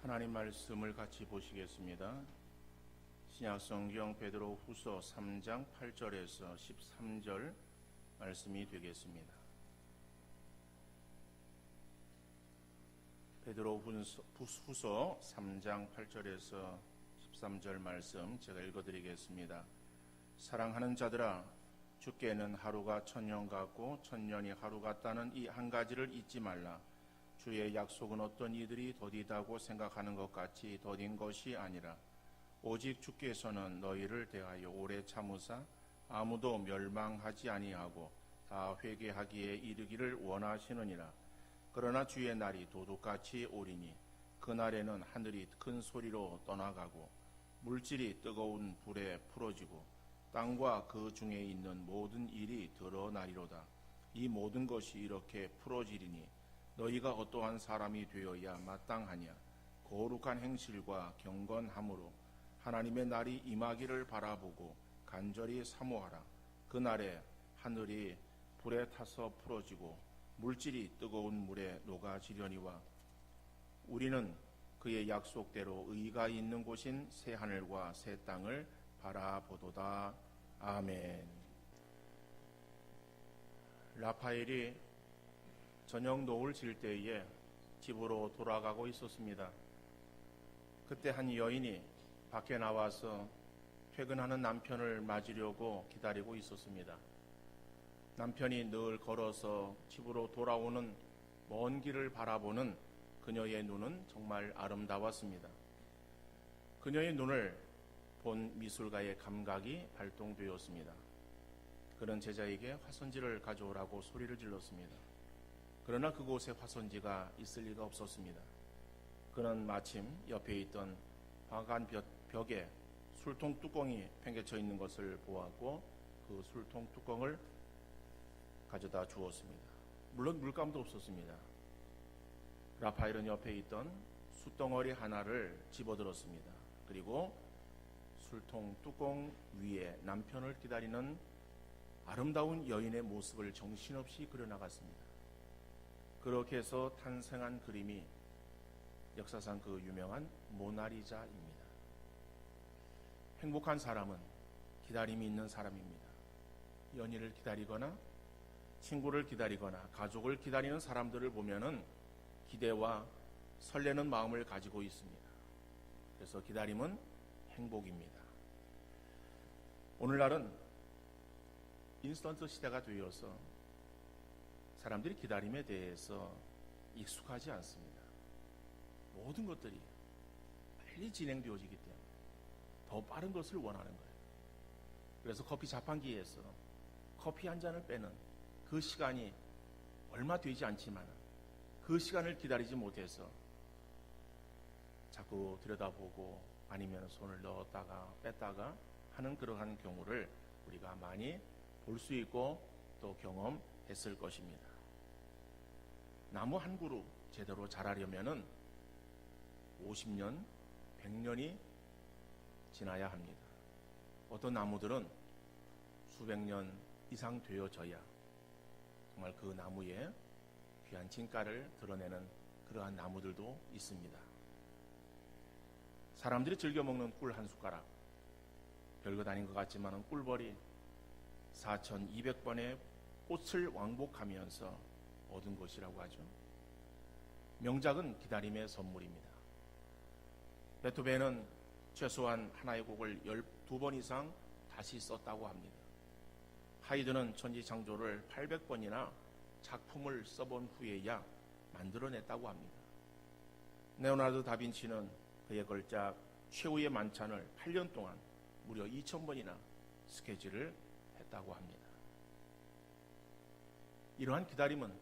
하나님 말씀을 같이 보시겠습니다. 신약성경 베드로후서 3장 8절에서 13절 말씀이 되겠습니다. 베드로후서 3장 8절에서 13절 말씀 제가 읽어드리겠습니다. 사랑하는 자들아, 주께는 하루가 천년 같고 천년이 하루 같다는 이 한 가지를 잊지 말라. 주의 약속은 어떤 이들이 더디다고 생각하는 것 같이 더딘 것이 아니라 오직 주께서는 너희를 대하여 오래 참으사 아무도 멸망하지 아니하고 다 회개하기에 이르기를 원하시느니라. 그러나 주의 날이 도둑같이 오리니 그날에는 하늘이 큰 소리로 떠나가고 물질이 뜨거운 불에 풀어지고 땅과 그 중에 있는 모든 일이 드러나리로다. 이 모든 것이 이렇게 풀어지리니 너희가 어떠한 사람이 되어야 마땅하냐. 거룩한 행실과 경건함으로 하나님의 날이 임하기를 바라보고 간절히 사모하라. 그날에 하늘이 불에 타서 풀어지고 물질이 뜨거운 물에 녹아지려니와 우리는 그의 약속대로 의가 있는 곳인 새 하늘과 새 땅을 바라보도다. 아멘. 라파엘이 저녁 노을 질 때에 집으로 돌아가고 있었습니다. 그때 한 여인이 밖에 나와서 퇴근하는 남편을 맞으려고 기다리고 있었습니다. 남편이 늘 걸어서 집으로 돌아오는 먼 길을 바라보는 그녀의 눈은 정말 아름다웠습니다. 그녀의 눈을 본 미술가의 감각이 발동되었습니다. 그는 제자에게 화선지를 가져오라고 소리를 질렀습니다. 그러나 그곳에 화선지가 있을 리가 없었습니다. 그는 마침 옆에 있던 화관 벽에 술통 뚜껑이 팽개쳐 있는 것을 보았고 그 술통 뚜껑을 가져다 주었습니다. 물론 물감도 없었습니다. 라파엘은 옆에 있던 숯덩어리 하나를 집어들었습니다. 그리고 술통 뚜껑 위에 남편을 기다리는 아름다운 여인의 모습을 정신없이 그려나갔습니다. 그렇게 해서 탄생한 그림이 역사상 그 유명한 모나리자입니다. 행복한 사람은 기다림이 있는 사람입니다. 연인을 기다리거나 친구를 기다리거나 가족을 기다리는 사람들을 보면은 기대와 설레는 마음을 가지고 있습니다. 그래서 기다림은 행복입니다. 오늘날은 인스턴트 시대가 되어서 사람들이 기다림에 대해서 익숙하지 않습니다. 모든 것들이 빨리 진행되어지기 때문에 더 빠른 것을 원하는 거예요. 그래서 커피 자판기에서 커피 한 잔을 빼는 그 시간이 얼마 되지 않지만 그 시간을 기다리지 못해서 자꾸 들여다보고 아니면 손을 넣었다가 뺐다가 하는 그러한 경우를 우리가 많이 볼 수 있고 또 경험했을 것입니다. 나무 한 그루 제대로 자라려면은 50년, 100년이 지나야 합니다. 어떤 나무들은 수백 년 이상 되어져야 정말 그 나무에 귀한 진가를 드러내는 그러한 나무들도 있습니다. 사람들이 즐겨 먹는 꿀 한 숟가락, 별것 아닌 것 같지만 꿀벌이 4200번의 꽃을 왕복하면서 얻은 것이라고 하죠. 명작은 기다림의 선물입니다. 베토벤은 최소한 하나의 곡을 12번 이상 다시 썼다고 합니다. 하이드는 천지창조를 800번이나 작품을 써본 후에야 만들어냈다고 합니다. 레오나르도 다빈치는 그의 걸작 최후의 만찬을 8년 동안 무려 2000번이나 스케치를 했다고 합니다. 이러한 기다림은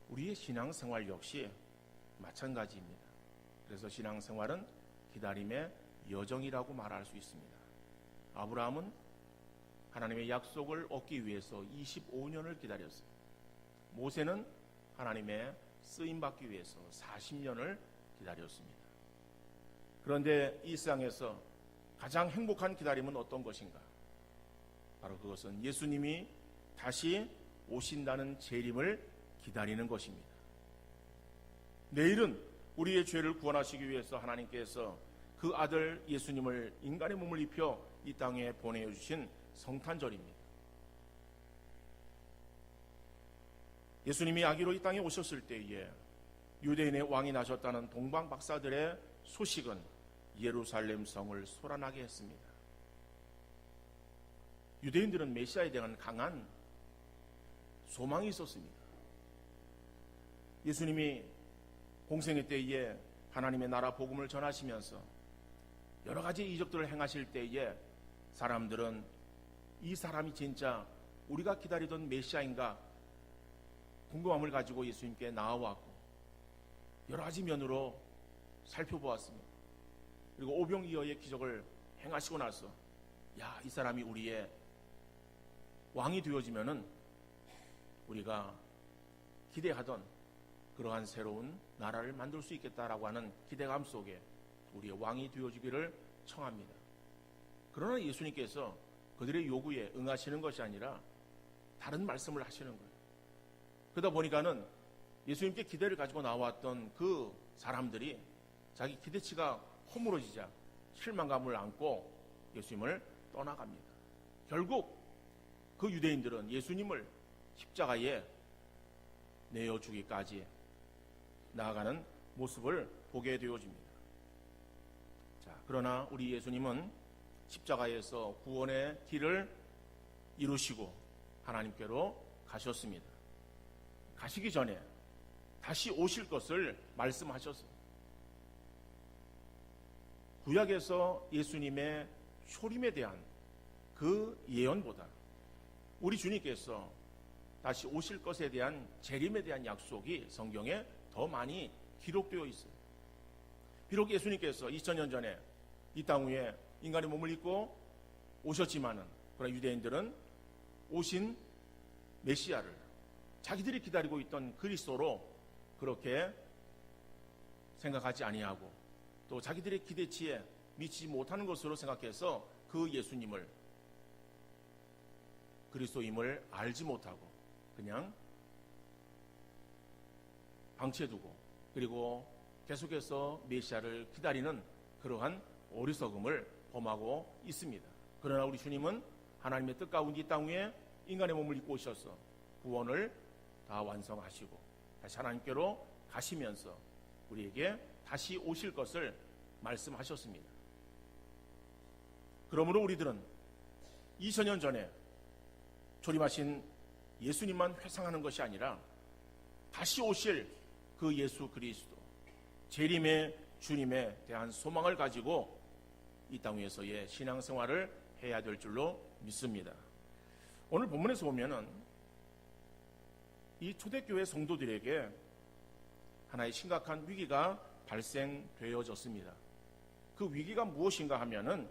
우리의 신앙생활 역시 마찬가지입니다. 그래서 신앙생활은 기다림의 여정이라고 말할 수 있습니다. 아브라함은 하나님의 약속을 얻기 위해서 25년을 기다렸어요. 모세는 하나님의 쓰임받기 위해서 40년을 기다렸습니다. 그런데 이 세상에서 가장 행복한 기다림은 어떤 것인가? 바로 그것은 예수님이 다시 오신다는 재림을 기다리는 것입니다. 내일은 우리의 죄를 구원하시기 위해서 하나님께서 그 아들 예수님을 인간의 몸을 입혀 이 땅에 보내주신 성탄절입니다. 예수님이 아기로 이 땅에 오셨을 때에 유대인의 왕이 나셨다는 동방 박사들의 소식은 예루살렘 성을 소란하게 했습니다. 유대인들은 메시아에 대한 강한 소망이 있었습니다. 예수님이 공생의 때에 하나님의 나라 복음을 전하시면서 여러 가지 이적들을 행하실 때에 사람들은 이 사람이 진짜 우리가 기다리던 메시아인가 궁금함을 가지고 예수님께 나아왔고 여러 가지 면으로 살펴보았습니다. 그리고 오병이어의 기적을 행하시고 나서 이 사람이 우리의 왕이 되어지면은 우리가 기대하던 그러한 새로운 나라를 만들 수 있겠다라고 하는 기대감 속에 우리의 왕이 되어주기를 청합니다. 그러나 예수님께서 그들의 요구에 응하시는 것이 아니라 다른 말씀을 하시는 거예요. 그러다 보니까는 예수님께 기대를 가지고 나왔던 그 사람들이 자기 기대치가 허물어지자 실망감을 안고 예수님을 떠나갑니다. 결국 그 유대인들은 예수님을 십자가에 내어주기까지 나아가는 모습을 보게 되어집니다. 그러나 우리 예수님은 십자가에서 구원의 길을 이루시고 하나님께로 가셨습니다. 가시기 전에 다시 오실 것을 말씀하셨어요. 구약에서 예수님의 초림에 대한 그 예언보다 우리 주님께서 다시 오실 것에 대한 재림에 대한 약속이 성경에 더 많이 기록되어 있어요. 비록 예수님께서 2000년 전에 이 땅 위에 인간의 몸을 입고 오셨지만은 그러나 유대인들은 오신 메시아를 자기들이 기다리고 있던 그리스도로 그렇게 생각하지 아니하고 또 자기들의 기대치에 미치지 못하는 것으로 생각해서 그 예수님을 그리스도임을 알지 못하고 그냥 방치해두고 그리고 계속해서 메시아를 기다리는 그러한 어리석음을 범하고 있습니다. 그러나 우리 주님은 하나님의 뜻 가운데 이 땅 위에 인간의 몸을 입고 오셔서 구원을 다 완성하시고 다시 하나님께로 가시면서 우리에게 다시 오실 것을 말씀하셨습니다. 그러므로 우리들은 2000년 전에 초림하신 예수님만 회상하는 것이 아니라 다시 오실 그 예수 그리스도 재림의 주님에 대한 소망을 가지고 이 땅 위에서의 신앙생활을 해야 될 줄로 믿습니다. 오늘 본문에서 보면은 이 초대교회 성도들에게 하나의 심각한 위기가 발생되어졌습니다. 그 위기가 무엇인가 하면은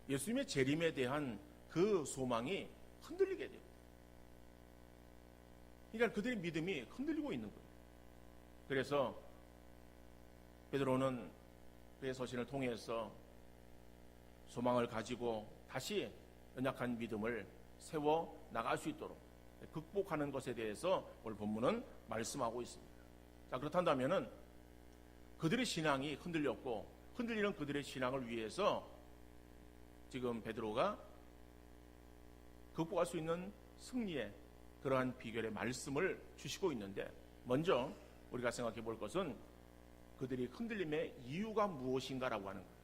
예수님의 재림에 대한 그 소망이 흔들리게 돼요. 그러니까 그들의 믿음이 흔들리고 있는 거예요. 그래서 베드로는 그의 서신을 통해서 소망을 가지고 다시 연약한 믿음을 세워 나갈 수 있도록 극복하는 것에 대해서 오늘 본문은 말씀하고 있습니다. 자, 그렇다면은 그들의 신앙이 흔들렸고 흔들리는 그들의 신앙을 위해서 지금 베드로가 극복할 수 있는 승리의 그러한 비결의 말씀을 주시고 있는데 먼저 우리가 생각해 볼 것은 그들이 흔들림의 이유가 무엇인가라고 하는 거예요.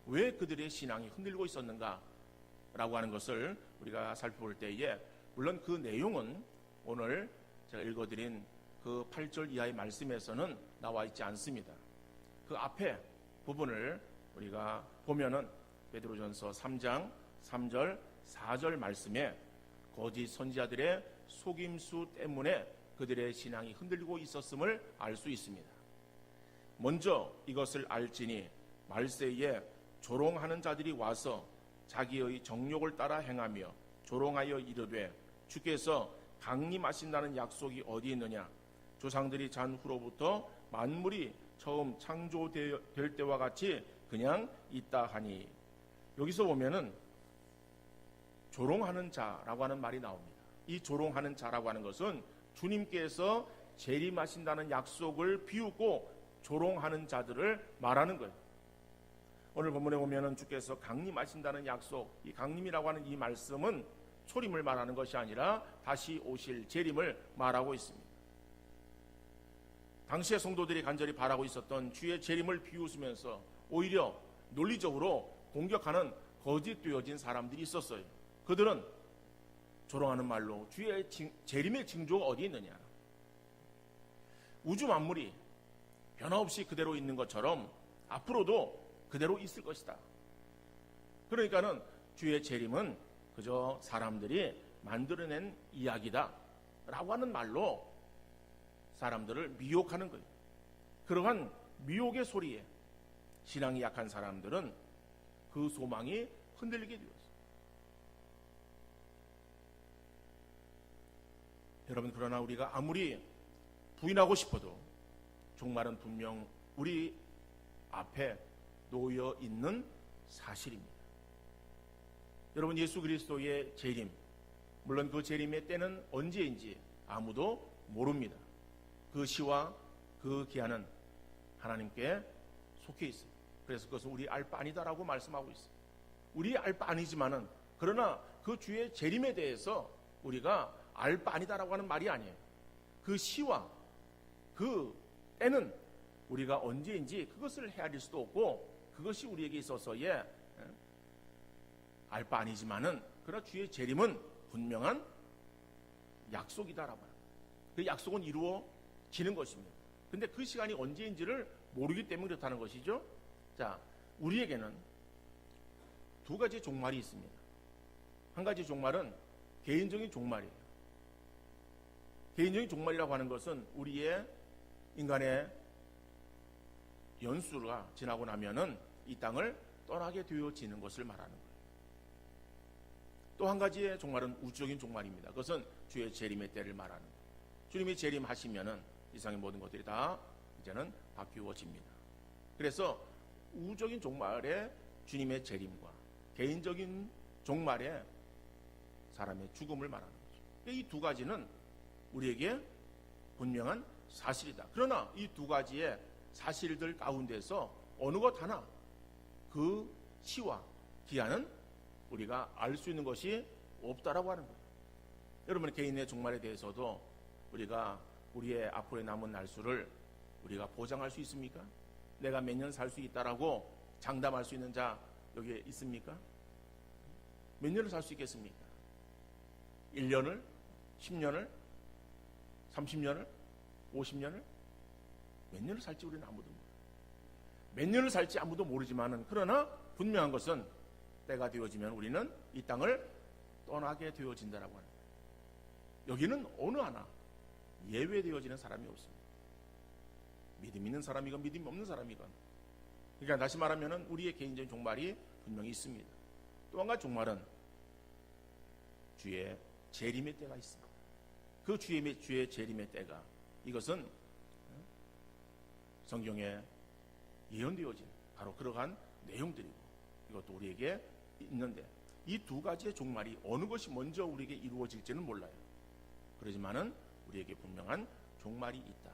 왜 그들의 신앙이 흔들리고 있었는가라고 하는 것을 우리가 살펴볼 때에 물론 그 내용은 오늘 제가 읽어드린 그 8절 이하의 말씀에서는 나와 있지 않습니다. 그 앞에 부분을 우리가 보면은 베드로전서 3장 3절 4절 말씀에 거짓 선지자들의 속임수 때문에 그들의 신앙이 흔들리고 있었음을 알 수 있습니다. 먼저 이것을 알지니 말세에 조롱하는 자들이 와서 자기의 정욕을 따라 행하며 조롱하여 이르되 주께서 강림하신다는 약속이 어디 있느냐 조상들이 잔 후로부터 만물이 처음 창조될 때와 같이 그냥 있다 하니 여기서 보면은 조롱하는 자라고 하는 말이 나옵니다. 이 조롱하는 자라고 하는 것은 주님께서 재림하신다는 약속을 비웃고 조롱하는 자들을 말하는 거예요. 오늘 본문에 보면은 주께서 강림하신다는 약속, 이 강림이라고 하는 이 말씀은 초림을 말하는 것이 아니라 다시 오실 재림을 말하고 있습니다. 당시의 성도들이 간절히 바라고 있었던 주의 재림을 비웃으면서 오히려 논리적으로 공격하는 거짓되어진 사람들이 있었어요. 그들은 조롱하는 말로 주의 재림의 징조가 어디에 있느냐, 우주 만물이 변화없이 그대로 있는 것처럼 앞으로도 그대로 있을 것이다. 그러니까는 주의 재림은 그저 사람들이 만들어낸 이야기다 라고 하는 말로 사람들을 미혹하는 거예요. 그러한 미혹의 소리에 신앙이 약한 사람들은 그 소망이 흔들리게 되었어요. 여러분, 그러나 우리가 아무리 부인하고 싶어도 종말은 분명 우리 앞에 놓여 있는 사실입니다. 여러분, 예수 그리스도의 재림, 물론 그 재림의 때는 언제인지 아무도 모릅니다. 그 시와 그 기한은 하나님께 속해 있어요. 그래서 그것은 우리 알 바 아니다라고 말씀하고 있어요. 우리 알 바 아니지만은, 그러나 그 주의 재림에 대해서 우리가 알 바 아니다라고 하는 말이 아니에요. 그 시와 그 때는 우리가 언제인지 그것을 헤아릴 수도 없고, 그것이 우리에게 있어서의 알 바 아니지만은, 그러나 주의 재림은 분명한 약속이다라고 합니다. 그 약속은 이루어지는 것입니다. 근데 그 시간이 언제인지를 모르기 때문에 그렇다는 것이죠. 자, 우리에게는 두 가지 종말이 있습니다. 한 가지 종말은 개인적인 종말이에요. 개인적인 종말이라고 하는 것은 우리의 인간의 연수가 지나고 나면은 이 땅을 떠나게 되어지는 것을 말하는 거예요. 또 한 가지의 종말은 우주적인 종말입니다. 그것은 주의 재림의 때를 말하는 거예요. 주님이 재림하시면은 이상의 모든 것들이 다 이제는 바뀌어집니다. 그래서 우주적인 종말에 주님의 재림과 개인적인 종말에 사람의 죽음을 말하는 거죠. 이 두 가지는 우리에게 분명한 사실이다. 그러나 이 두 가지의 사실들 가운데서 어느 것 하나 그 시와 기한은 우리가 알 수 있는 것이 없다라고 하는 거예요. 여러분, 개인의 종말에 대해서도 우리가 우리의 앞으로 남은 날수를 우리가 보장할 수 있습니까? 내가 몇 년 살 수 있다라고 장담할 수 있는 자 여기에 있습니까? 몇 년을 살 수 있겠습니까? 1년을? 10년을? 30년을? 50년을? 몇 년을 살지 우리는 아무도 모르죠. 몇 년을 살지 아무도 모르지만은, 그러나 분명한 것은 때가 되어지면 우리는 이 땅을 떠나게 되어진다라고 하는 거예요. 여기는 어느 하나 예외되어지는 사람이 없습니다. 믿음 있는 사람이건 믿음 없는 사람이건. 그러니까 다시 말하면 우리의 개인적인 종말이 분명히 있습니다. 또 한 가지 종말은 주의 재림의 때가 있습니다. 그 주의 재림의 때가, 이것은 성경에 예언되어진 바로 그러한 내용들이고, 이것도 우리에게 있는데, 이 두 가지의 종말이 어느 것이 먼저 우리에게 이루어질지는 몰라요. 그러지만은 우리에게 분명한 종말이 있다.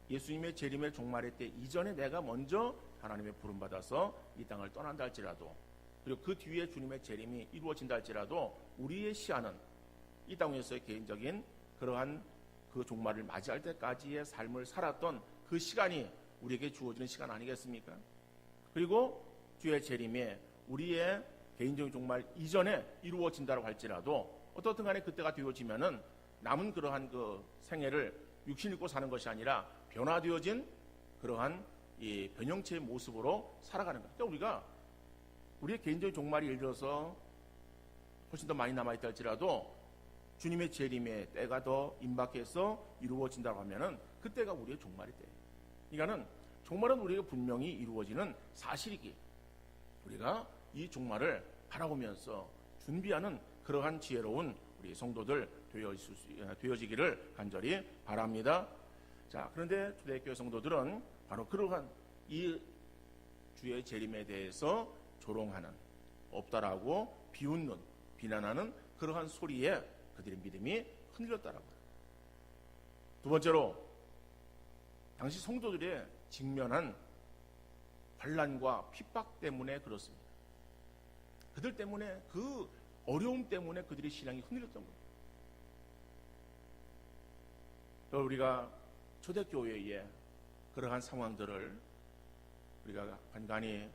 예수님의 재림의 종말의 때 이전에 내가 먼저 하나님의 부름받아서 이 땅을 떠난다 할지라도, 그리고 그 뒤에 주님의 재림이 이루어진다 할지라도, 우리의 시야는 이 땅에서의 개인적인 그러한 그 종말을 맞이할 때까지의 삶을 살았던 그 시간이 우리에게 주어지는 시간 아니겠습니까? 그리고 주의 재림에 우리의 개인적인 종말 이전에 이루어진다고 할지라도 어떻든 간에 그때가 되어지면은 남은 그러한 그 생애를 육신 입고 사는 것이 아니라 변화되어진 그러한 이 변형체의 모습으로 살아가는 거예요. 그러니까 우리가 우리의 개인적인 종말이 예를 들어서 훨씬 더 많이 남아있다 할지라도 주님의 재림의 때가 더 임박해서 이루어진다고 하면은 그때가 우리의 종말이 돼요. 그러니까는 종말은 우리가 분명히 이루어지는 사실이기에 우리가 이 종말을 바라보면서 준비하는 그러한 지혜로운 우리 성도들 되어지기를 간절히 바랍니다. 자, 그런데 초대교회 성도들은 바로 그러한 이 주의 재림에 대해서 조롱하는, 없다라고 비웃는, 비난하는 그러한 소리에 그들의 믿음이 흔들렸다라고 해요. 두 번째로 당시 성도들의 직면한 환난과 핍박 때문에 그렇습니다. 그들 때문에, 그 어려움 때문에 그들의 신앙이 흔들렸던 거예요. 또 우리가 초대교회의 그러한 상황들을 우리가 간간히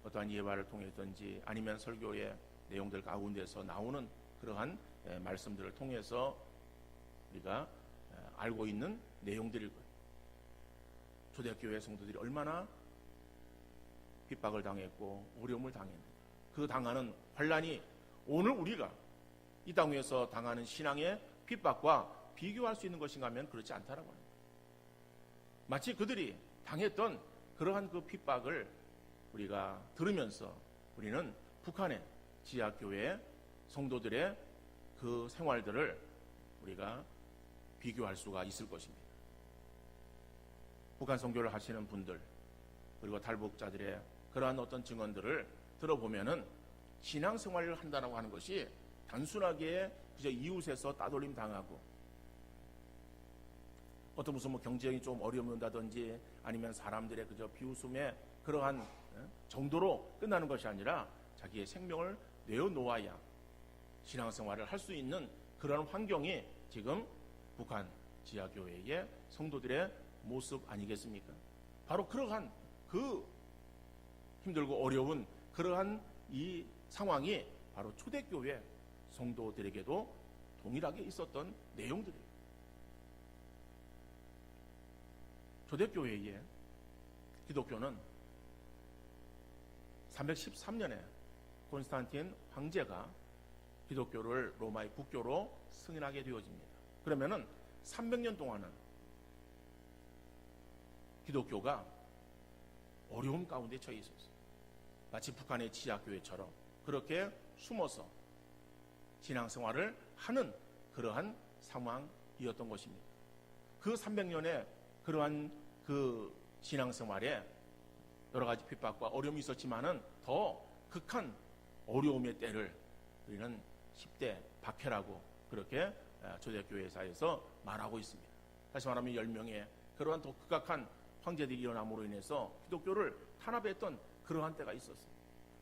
어떠한 예화를 통해서든지 아니면 설교의 내용들 가운데서 나오는 그러한 말씀들을 통해서 우리가 알고 있는 내용들일 거예요. 초대교회 성도들이 얼마나 핍박을 당했고 어려움을 당했는가. 그 당하는 환난이 오늘 우리가 이 땅 위에서 당하는 신앙의 핍박과 비교할 수 있는 것인가 하면 그렇지 않다라고 합니다. 마치 그들이 당했던 그러한 그 핍박을 우리가 들으면서 우리는 북한의 지하교회 성도들의 그 생활들을 우리가 비교할 수가 있을 것입니다. 북한 선교를 하시는 분들 그리고 탈북자들의 그러한 어떤 증언들을 들어보면은 신앙생활을 한다고 하는 것이 단순하게 그저 이웃에서 따돌림 당하고 어떤 무슨 뭐 경쟁이 좀 어려움이 온다든지 아니면 사람들의 그저 비웃음에 그러한 정도로 끝나는 것이 아니라 자기의 생명을 내어놓아야 신앙생활을 할 수 있는 그런 환경이 지금 북한 지하교회의 성도들의 모습 아니겠습니까? 바로 그러한 그 힘들고 어려운 그러한 이 상황이 바로 초대교회 성도들에게도 동일하게 있었던 내용들이에요. 초대교회의 기독교는 313년에 콘스탄틴 황제가 기독교를 로마의 국교로 승인하게 되어집니다. 그러면은 300년 동안은 기독교가 어려움 가운데 처해 있었어요. 마치 북한의 지하교회처럼 그렇게 숨어서 신앙생활을 하는 그러한 상황이었던 것입니다. 그 300년의 그러한 그 신앙생활에 여러 가지 핍박과 어려움이 있었지만은 더 극한 어려움의 때를 우리는 10대 박해라고 그렇게 초대교회사에서 말하고 있습니다. 다시 말하면 10명의 그러한 더 극악한 황제들이 일어남으로 인해서 기독교를 탄압했던 그러한 때가 있었어요.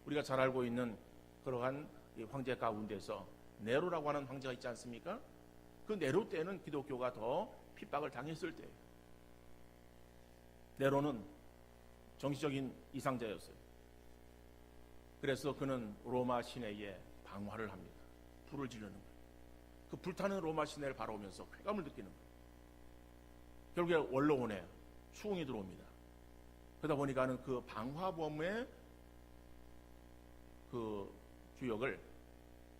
우리가 잘 알고 있는 그러한 황제 가운데서 네로라고 하는 황제가 있지 않습니까? 그 네로 때는 기독교가 더 핍박을 당했을 때예요. 네로는 정치적인 이상자였어요. 그래서 그는 로마 시내에 방화를 합니다. 불을 지르는 거예요. 그 불타는 로마 시내를 바라보면서 쾌감을 느끼는 거예요. 결국에 원로원에 수웅이 들어옵니다. 그러다 보니까는 그 방화범의 그 주역을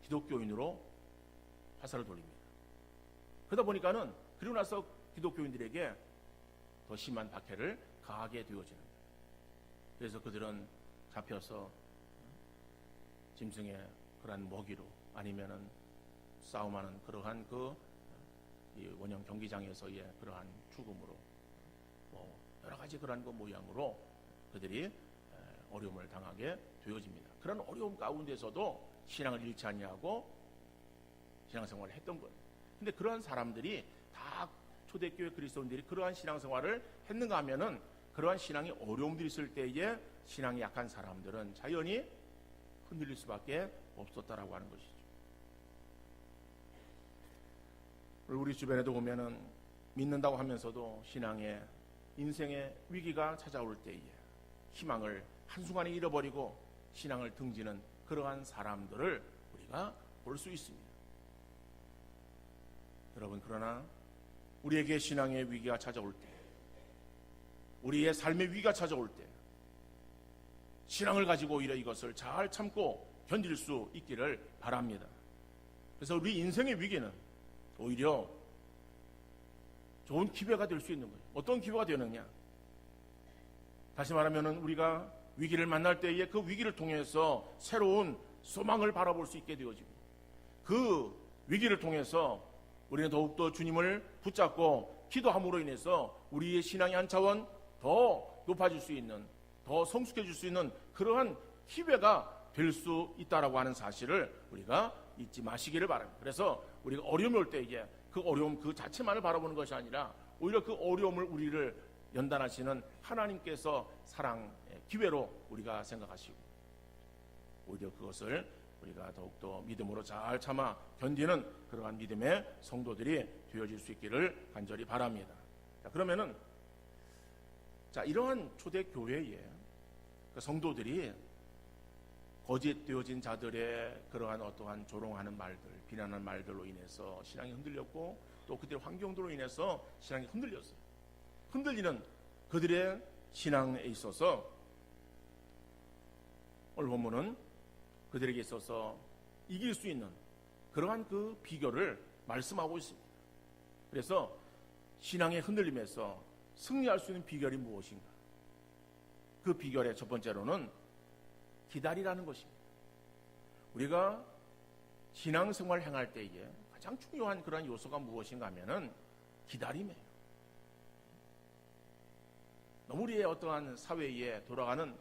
기독교인으로 화살을 돌립니다. 그러다 보니까는 그리고 나서 기독교인들에게 더 심한 박해를 가하게 되어지는 거예요. 그래서 그들은 잡혀서 짐승의 그러한 먹이로 아니면은 싸움하는 그러한 그 원형 경기장에서의 그러한 죽음으로 뭐 여러 가지 그러한 그 모양으로 그들이 어려움을 당하게 되어집니다. 그런 어려움 가운데서도 신앙을 잃지 아니하고 신앙생활을 했던 거예요. 근데 그러한 사람들이 다 초대교회 그리스도인들이 그러한 신앙생활을 했는가 하면은 그러한 신앙이 어려움들이 있을 때에 신앙이 약한 사람들은 자연히 흔들릴 수밖에 없었다라고 하는 것이죠. 우리 주변에도 보면은 믿는다고 하면서도 신앙의 인생의 위기가 찾아올 때에 희망을 한순간에 잃어버리고 신앙을 등지는 그러한 사람들을 우리가 볼 수 있습니다. 여러분, 그러나 우리에게 신앙의 위기가 찾아올 때, 우리의 삶의 위기가 찾아올 때 신앙을 가지고 오히려 이것을 잘 참고 견딜 수 있기를 바랍니다. 그래서 우리 인생의 위기는 오히려 좋은 기회가 될 수 있는 거예요. 어떤 기회가 되느냐? 다시 말하면 우리가 위기를 만날 때에 그 위기를 통해서 새로운 소망을 바라볼 수 있게 되어집니다. 그 위기를 통해서 우리는 더욱더 주님을 붙잡고 기도함으로 인해서 우리의 신앙이 한 차원 더 높아질 수 있는, 더 성숙해질 수 있는 그러한 기회가 될 수 있다라고 하는 사실을 우리가 잊지 마시기를 바랍니다. 그래서 우리가 어려움이 올 때에 그 어려움 그 자체만을 바라보는 것이 아니라 오히려 그 어려움을 우리를 연단하시는 하나님께서 사랑 기회로 우리가 생각하시고, 오히려 그것을 우리가 더욱더 믿음으로 잘 참아 견디는 그러한 믿음의 성도들이 되어질 수 있기를 간절히 바랍니다. 자, 그러면은 이러한 초대교회에 그 성도들이 거짓 되어진 자들의 그러한 어떠한 조롱하는 말들, 비난하는 말들로 인해서 신앙이 흔들렸고, 또 그들의 환경들로 인해서 신앙이 흔들렸어요. 흔들리는 그들의 신앙에 있어서 오늘 본문은 그들에게 있어서 이길 수 있는 그러한 그 비결을 말씀하고 있습니다. 그래서 신앙의 흔들림에서 승리할 수 있는 비결이 무엇인가? 그 비결의 첫 번째로는 기다리라는 것입니다. 우리가 신앙생활을 행할 때에 가장 중요한 그런 요소가 무엇인가 하면은 기다림이에요. 너무 우리의 어떠한 사회에 돌아가는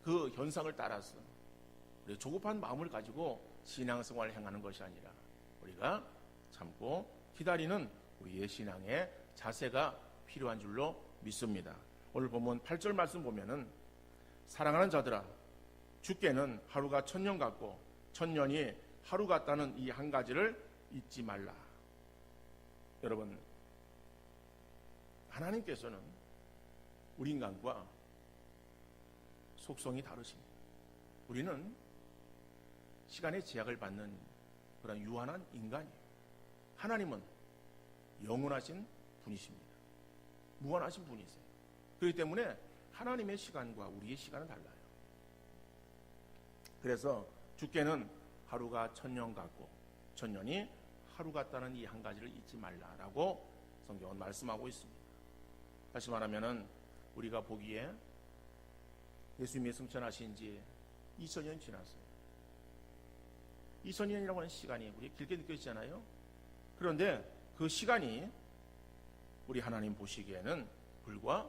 그 현상을 따라서 우리 조급한 마음을 가지고 신앙생활을 행하는 것이 아니라 우리가 참고 기다리는 우리의 신앙의 자세가 필요한 줄로 믿습니다. 오늘 보면 8절 말씀 보면은 사랑하는 자들아 주께는 하루가 천년 같고 천년이 하루 같다는 이 한 가지를 잊지 말라. 여러분, 하나님께서는 우리 인간과 속성이 다르십니다. 우리는 시간의 제약을 받는 그런 유한한 인간이에요. 하나님은 영원하신 분이십니다. 무한하신 분이세요. 그렇기 때문에 하나님의 시간과 우리의 시간은 달라요. 그래서 주께는 하루가 천년 같고 천년이 하루 같다는 이 한 가지를 잊지 말라라고 성경은 말씀하고 있습니다. 다시 말하면은 우리가 보기에 예수님이 승천하신 지 2000년 지났어요. 2000년이라고 하는 시간이 우리 길게 느껴지잖아요. 그런데 그 시간이 우리 하나님 보시기에는 불과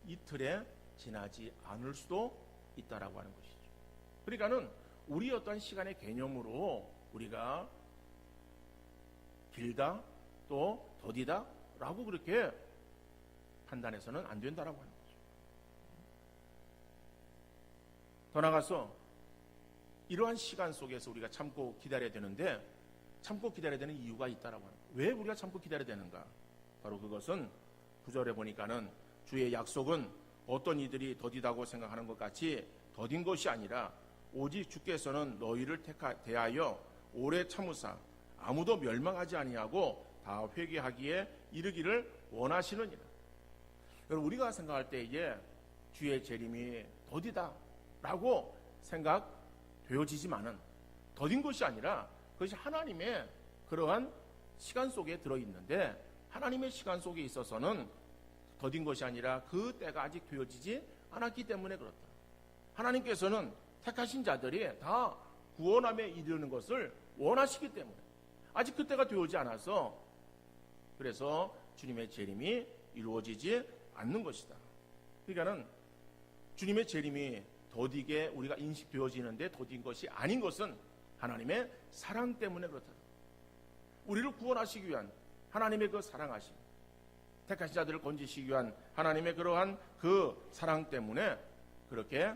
이틀에 지나지 않을 수도 있다라고 하는 것이죠. 그러니까는 우리 어떤 시간의 개념으로 우리가 길다 또 더디다 라고 그렇게 판단해서는 안 된다라고 하는 거죠. 더 나아가서 이러한 시간 속에서 우리가 참고 기다려야 되는데, 참고 기다려야 되는 이유가 있다라고 하는 거예요. 왜 우리가 참고 기다려야 되는가? 바로 그것은 9절에 보니까는 주의 약속은 어떤 이들이 더디다고 생각하는 것 같이 더딘 것이 아니라 오직 주께서는 너희를 대하여 오래 참으사 아무도 멸망하지 아니하고 다 회개하기에 이르기를 원하시느니라. 여러분, 우리가 생각할 때에 주의 재림이 더디다라고 생각되어지지만은 더딘 것이 아니라 그것이 하나님의 그러한 시간 속에 들어있는데, 하나님의 시간 속에 있어서는 더딘 것이 아니라 그 때가 아직 되어지지 않았기 때문에 그렇다. 하나님께서는 택하신 자들이 다 구원함에 이르는 것을 원하시기 때문에 아직 그때가 되어지 않아서, 그래서 주님의 재림이 이루어지지 않는 것이다. 그러니까는 주님의 재림이 더디게 우리가 인식되어지는데 더딘 것이 아닌 것은 하나님의 사랑 때문에 그렇다. 우리를 구원하시기 위한 하나님의 그 사랑하심, 택하신 자들을 건지시기 위한 하나님의 그러한 그 사랑 때문에 그렇게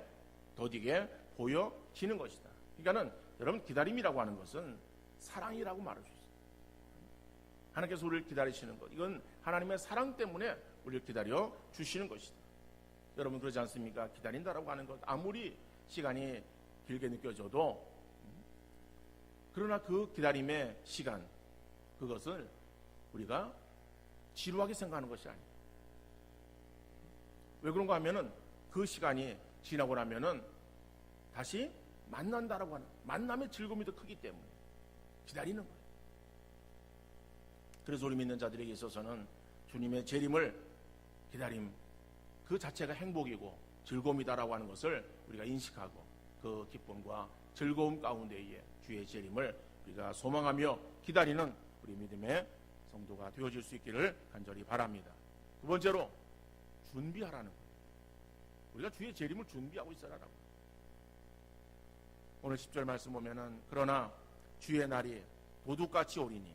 더디게 보여지는 것이다. 그러니까는 여러분, 기다림이라고 하는 것은 사랑이라고 말할 수 있어요. 하나님께서 우리를 기다리시는 것, 이건 하나님의 사랑 때문에 우리를 기다려 주시는 것이다. 여러분, 그러지 않습니까? 기다린다라고 하는 것, 아무리 시간이 길게 느껴져도, 그러나 그 기다림의 시간, 그것을 우리가 지루하게 생각하는 것이 아니에요. 왜 그런가 하면은 그 시간이 지나고 나면은 다시 만난다라고 하는, 만남의 즐거움이 더 크기 때문에 기다리는 거예요. 그래서 우리 믿는 자들에게 있어서는 주님의 재림을 기다림 그 자체가 행복이고 즐거움이다라고 하는 것을 우리가 인식하고, 그 기쁨과 즐거움 가운데에 주의 재림을 우리가 소망하며 기다리는 우리 믿음의 성도가 되어질 수 있기를 간절히 바랍니다. 두 번째로 준비하라는 거예요. 우리가 주의 재림을 준비하고 있어라라고. 오늘 10절 말씀 보면은 그러나 주의 날이 도둑같이 오리니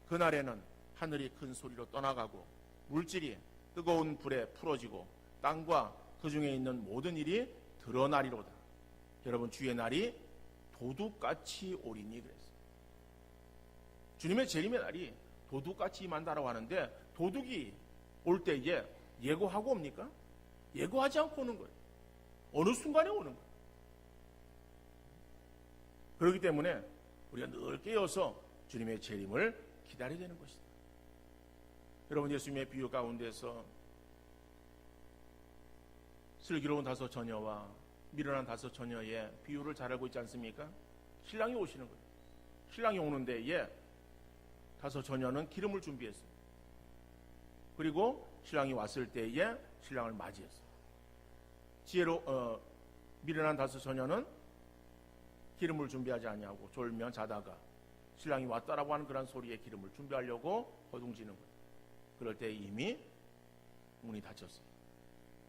그날에는 하늘이 큰 소리로 떠나가고 물질이 뜨거운 불에 풀어지고 땅과 그 중에 있는 모든 일이 드러나리로다. 여러분, 주의 날이 도둑같이 오리니 그랬어요. 주님의 재림의 날이 도둑같이 임한다라고 하는데, 도둑이 올 때에 예고하고 옵니까? 예고하지 않고 오는 거예요. 어느 순간에 오는 거예요. 그렇기 때문에 우리가 늘 깨어서 주님의 재림을 기다려야 되는 것이다. 여러분, 예수님의 비유 가운데서 슬기로운 5 처녀와 미련한 5 처녀의 비유를 잘 알고 있지 않습니까? 신랑이 오시는 거예요. 신랑이 오는 데에 5 처녀는 기름을 준비했어요. 그리고 신랑이 왔을 때에 신랑을 맞이했어요. 미련한 5 처녀는 기름을 준비하지 아니하고 졸면 자다가 신랑이 왔다라고 하는 그런 소리에 기름을 준비하려고 허둥지는 거예요. 그럴 때 이미 문이 닫혔어요.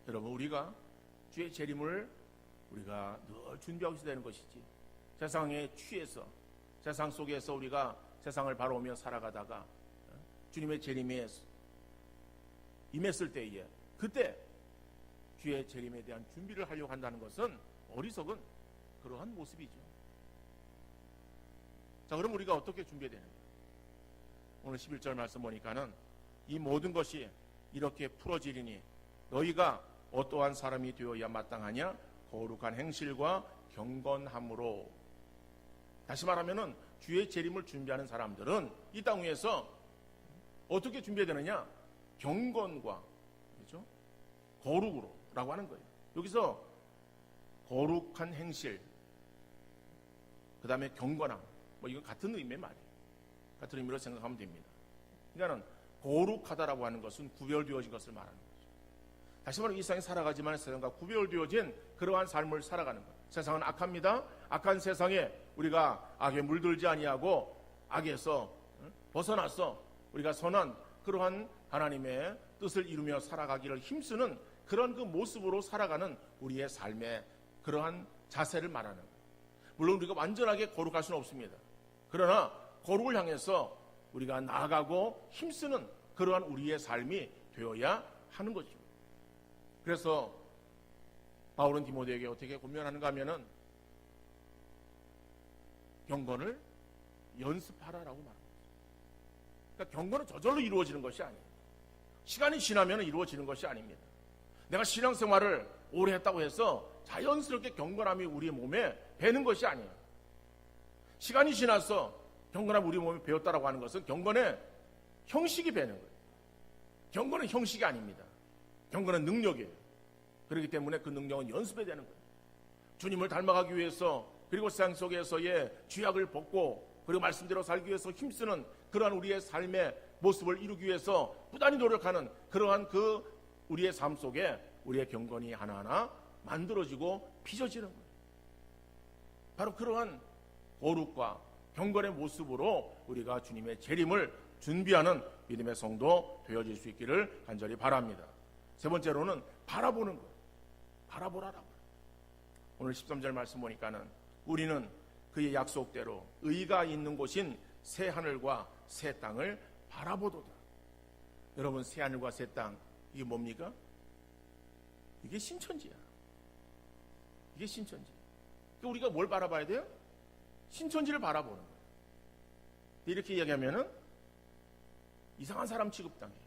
여러분, 우리가 주의 재림을 우리가 늘 준비하고 있어야 되는 것이지, 세상에 취해서 세상 속에서 우리가 세상을 바라보며 살아가다가 주님의 재림에 임했을 때에 그때 주의 재림에 대한 준비를 하려고 한다는 것은 어리석은 그러한 모습이죠. 자, 그럼 우리가 어떻게 준비해야 되는가? 오늘 11절 말씀 보니까는 이 모든 것이 이렇게 풀어지리니 너희가 어떠한 사람이 되어야 마땅하냐? 거룩한 행실과 경건함으로. 다시 말하면은 주의 재림을 준비하는 사람들은 이 땅 위에서 어떻게 준비해야 되느냐? 경건과, 그렇죠? 거룩으로라고 하는 거예요. 여기서 거룩한 행실, 그 다음에 경건함, 이건 같은 의미의 말이에요. 같은 의미로 생각하면 됩니다. 그러니까는 거룩하다라고 하는 것은 구별되어진 것을 말하는 거죠. 다시 말하면 이 세상에 살아가지만 세상과 구별되어진 그러한 삶을 살아가는 거예요. 세상은 악합니다. 악한 세상에 우리가 악에 물들지 아니하고 악에서 벗어나서 우리가 선한 그러한 하나님의 뜻을 이루며 살아가기를 힘쓰는 그런 그 모습으로 살아가는 우리의 삶의 그러한 자세를 말하는 거예요. 물론 우리가 완전하게 거룩할 수는 없습니다. 그러나 거룩을 향해서 우리가 나아가고 힘쓰는 그러한 우리의 삶이 되어야 하는 거죠. 그래서 바울은 디모데에게 어떻게 권면하는가 하면은 경건을 연습하라라고 말합니다. 그러니까 경건은 저절로 이루어지는 것이 아니에요. 시간이 지나면 이루어지는 것이 아닙니다. 내가 신앙생활을 오래 했다고 해서 자연스럽게 경건함이 우리의 몸에 배는 것이 아니에요. 시간이 지나서 경건함이 우리 몸에 배었다라고 하는 것은 경건의 형식이 배는 거예요. 경건은 형식이 아닙니다. 경건은 능력이에요. 그렇기 때문에 그 능력은 연습해야 되는 거예요. 주님을 닮아가기 위해서, 그리고 세상 속에서의 죄악을 벗고 그리고 말씀대로 살기 위해서 힘쓰는 그러한 우리의 삶의 모습을 이루기 위해서 부단히 노력하는 그러한 그 우리의 삶 속에 우리의 경건이 하나하나 만들어지고 빚어지는 거예요. 바로 그러한 거룩과 경건의 모습으로 우리가 주님의 재림을 준비하는 믿음의 성도 되어질 수 있기를 간절히 바랍니다. 세 번째로는 바라보는 것. 바라보라라고. 오늘 13절 말씀 보니까는 우리는 그의 약속대로 의가 있는 곳인 새 하늘과 새 땅을 바라보도다. 여러분, 새 하늘과 새 땅, 이게 뭡니까? 이게 신천지야. 이게 신천지. 그러니까 우리가 뭘 바라봐야 돼요? 신천지를 바라보는 거예요. 이렇게 이야기하면은 이상한 사람 취급당해요.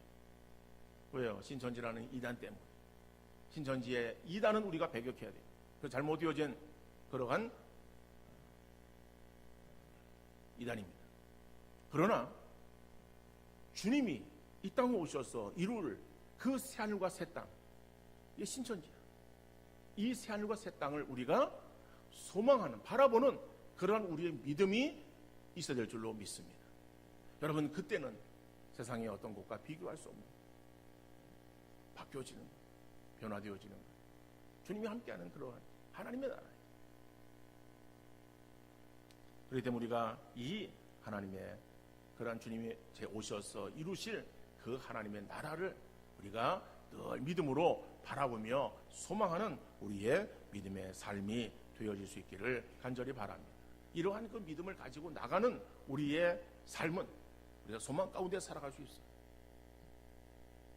왜요? 신천지라는 이단 때문에. 신천지의 이단은 우리가 배격해야 돼요. 그 잘못 이어진 그러한 이단입니다. 그러나 주님이 이 땅에 오셔서 이룰 그 새하늘과 새 땅, 이게 신천지야. 이 새하늘과 새 땅을 우리가 소망하는, 바라보는 그러한 우리의 믿음이 있어야 될 줄로 믿습니다. 여러분, 그때는 세상의 어떤 곳과 비교할 수 없는 바뀌어지는 것, 변화되어지는 것, 주님이 함께하는 그러한 하나님의 나라예요. 그렇기 때문에 우리가 이 하나님의 그러한 주님이 오셔서 이루실 그 하나님의 나라를 우리가 늘 믿음으로 바라보며 소망하는 우리의 믿음의 삶이 되어질 수 있기를 간절히 바랍니다. 이러한 그 믿음을 가지고 나가는 우리의 삶은 우리가 소망 가운데 살아갈 수 있어요.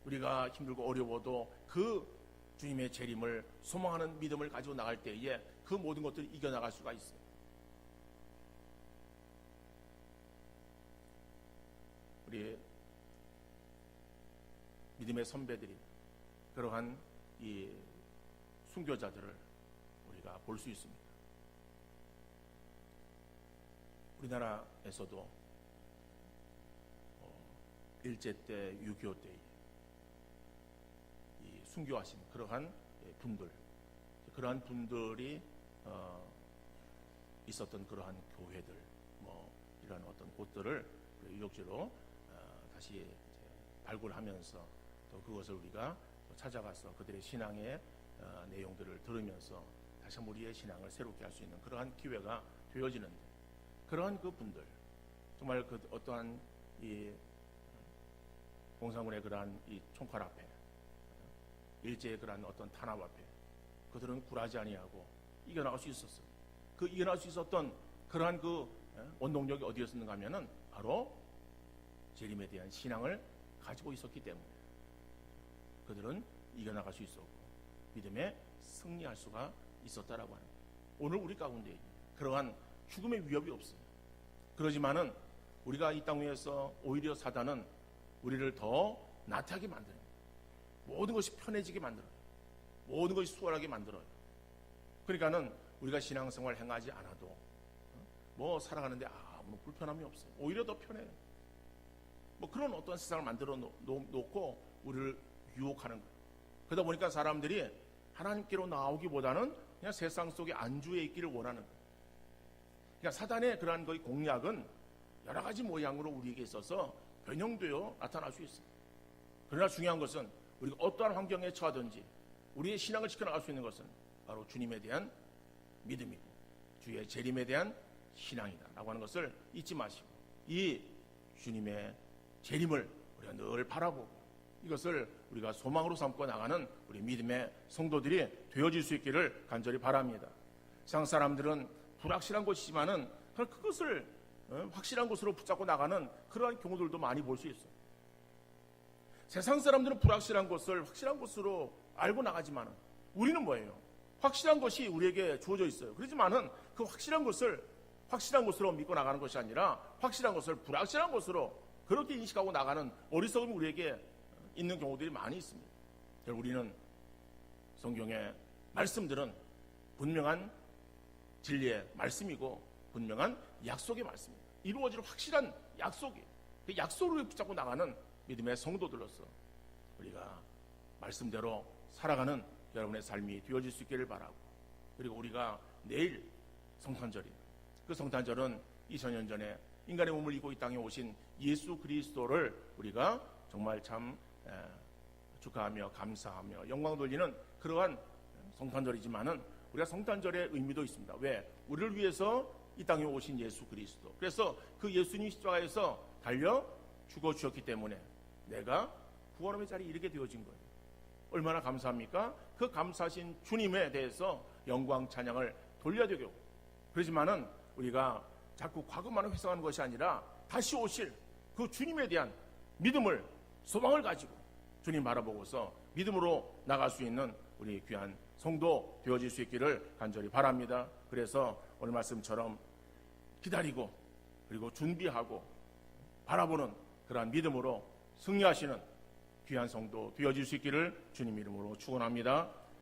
우리가 힘들고 어려워도 그 주님의 재림을 소망하는 믿음을 가지고 나갈 때에 그 모든 것들을 이겨나갈 수가 있어요. 우리 믿음의 선배들이 그러한 이 순교자들을 우리가 볼 수 있습니다. 우리나라에서도 일제 때, 6.25 때 이 순교하신 그러한 그러한 분들이 있었던 그러한 교회들, 이런 어떤 곳들을 유적지로 다시 발굴하면서 또 그것을 우리가 찾아가서 그들의 신앙의 내용들을 들으면서 다시 한번 우리의 신앙을 새롭게 할 수 있는 그러한 기회가 되어지는데, 그러한 그 분들, 정말 그 어떠한 이 공산군의 그러한 이 총칼 앞에, 일제의 그러한 어떤 탄압 앞에 그들은 굴하지 아니하고 이겨나갈 수 있었어요. 그 이겨나갈 수 있었던 그러한 그 원동력이 어디였었는가 하면은 바로 재림에 대한 신앙을 가지고 있었기 때문에 그들은 이겨나갈 수 있었고 믿음에 승리할 수가 있었다라고 합니다. 오늘 우리 가운데 그러한 죽음의 위협이 없어요. 그러지만은 우리가 이 땅 위에서 오히려 사단은 우리를 더 나태하게 만들어요. 모든 것이 편해지게 만들어요. 모든 것이 수월하게 만들어요. 그러니까는 우리가 신앙생활 행하지 않아도 살아가는데 아무 불편함이 없어요. 오히려 더 편해요. 그런 어떤 세상을 만들어 놓고 우리를 유혹하는 거예요. 그러다 보니까 사람들이 하나님께로 나오기보다는 그냥 세상 속에 안주해 있기를 원하는 거예요. 그러니까 사단의 그러한 거의 공략은 여러 가지 모양으로 우리에게 있어서 변형되어 나타날 수 있어요. 그러나 중요한 것은 우리가 어떠한 환경에 처하든지 우리의 신앙을 지켜나갈 수 있는 것은 바로 주님에 대한 믿음이고 주의 재림에 대한 신앙이다 라고 하는 것을 잊지 마시고, 이 주님의 재림을 우리가 늘 바라보고 이것을 우리가 소망으로 삼고 나가는 우리 믿음의 성도들이 되어질 수 있기를 간절히 바랍니다. 세상 사람들은 불확실한 것이지만은 그것을 확실한 것으로 붙잡고 나가는 그러한 경우들도 많이 볼 수 있어요. 세상 사람들은 불확실한 것을 확실한 것으로 알고 나가지만은 우리는 뭐예요? 확실한 것이 우리에게 주어져 있어요. 그렇지만은 그 확실한 것을 확실한 것으로 믿고 나가는 것이 아니라 확실한 것을 불확실한 것으로 그렇게 인식하고 나가는 어리석음이 우리에게 있는 경우들이 많이 있습니다. 우리는 성경의 말씀들은 분명한 진리의 말씀이고 분명한 약속의 말씀입니다. 이루어질 확실한 약속이, 그 약속을 붙잡고 나가는 믿음의 성도들로서 우리가 말씀대로 살아가는 여러분의 삶이 되어질 수 있기를 바라고, 그리고 우리가 내일 성탄절이, 그 성탄절은 2000년 전에 인간의 몸을 입고 이 땅에 오신 예수 그리스도를 우리가 정말 참 축하하며 감사하며 영광 돌리는 그러한 성탄절이지만은 우리가 성탄절의 의미도 있습니다. 왜? 우리를 위해서 이 땅에 오신 예수 그리스도, 그래서 그 예수님 십자가에서 달려 죽어 주셨기 때문에 내가 구원함의 자리에 이르게 되어진 거예요. 얼마나 감사합니까? 그 감사하신 주님에 대해서 영광 찬양을 돌려야 되고, 그렇지만은 우리가 자꾸 과거만을 회상하는 것이 아니라 다시 오실 그 주님에 대한 믿음을, 소망을 가지고 주님 바라보고서 믿음으로 나갈 수 있는 우리 귀한 성도 되어질 수 있기를 간절히 바랍니다. 그래서 오늘 말씀처럼 기다리고 그리고 준비하고 바라보는 그러한 믿음으로 승리하시는 귀한 성도 되어질 수 있기를 주님 이름으로 축원합니다.